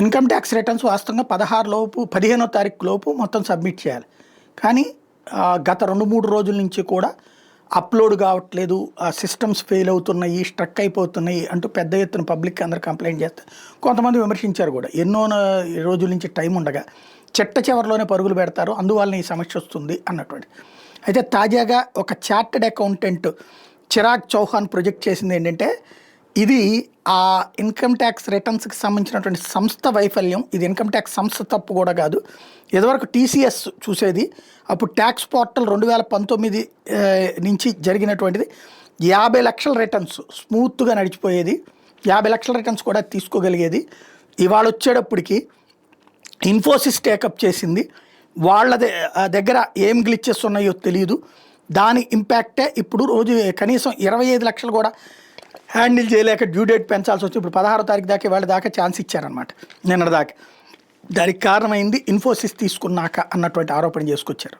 Income tax returns వాస్తవంగా 16 లోపు 15వ తారీఖు లోపు మొత్తం సబ్మిట్ చేయాలి. కానీ గత 2-3 రోజుల నుంచి కూడా అప్లోడ్ కావట్లేదు, సిస్టమ్స్ ఫెయిల్ అవుతున్నాయి, స్ట్రక్ అయిపోతున్నాయి అంటూ పెద్ద ఎత్తున పబ్లిక్ అందరు కంప్లైంట్ చేస్తారు. కొంతమంది విమర్శించారు కూడా, ఎన్నో రోజుల నుంచి టైం ఉండగా చిట్ట చివరిలోనే పరుగులు పెడతారు, అందువల్ల ఈ సమస్య వస్తుంది అన్నటువంటి. అయితే తాజాగా ఒక chartered accountant Chirag Chauhan project చేసింది ఏంటంటే, ఇది ఆ ఇన్కమ్ ట్యాక్స్ రిటర్న్స్కి సంబంధించినటువంటి సంస్థ వైఫల్యం. ఇది ఇన్కమ్ ట్యాక్స్ సంస్థ తప్పు కూడా కాదు. ఇదివరకు టీసీఎస్ చూసేది, అప్పుడు ట్యాక్స్ పోర్టల్ 2019 నుంచి జరిగినటువంటిది 50 లక్షల రిటర్న్స్ స్మూత్గా నడిచిపోయేది. 50 లక్షల రిటర్న్స్ కూడా తీసుకోగలిగేది. ఇవాళ వచ్చేటప్పటికి ఇన్ఫోసిస్ టేకప్ చేసింది. వాళ్ళ దగ్గర ఏం గ్లిచెస్ ఉన్నాయో తెలియదు. దాని ఇంపాక్టే ఇప్పుడు రోజు కనీసం 25 లక్షలు కూడా హ్యాండిల్ చేయలేక డ్యూ డేట్ పెంచాల్సి వచ్చి ఇప్పుడు 16వ తారీఖు దాకా వాళ్ళ దాకా ఛాన్స్ ఇచ్చారనమాట, నిన్నటి దాకా. దానికి కారణమైంది ఇన్ఫోసిస్ తీసుకున్నాక అన్నటువంటి ఆరోపణ చేసుకొచ్చారు.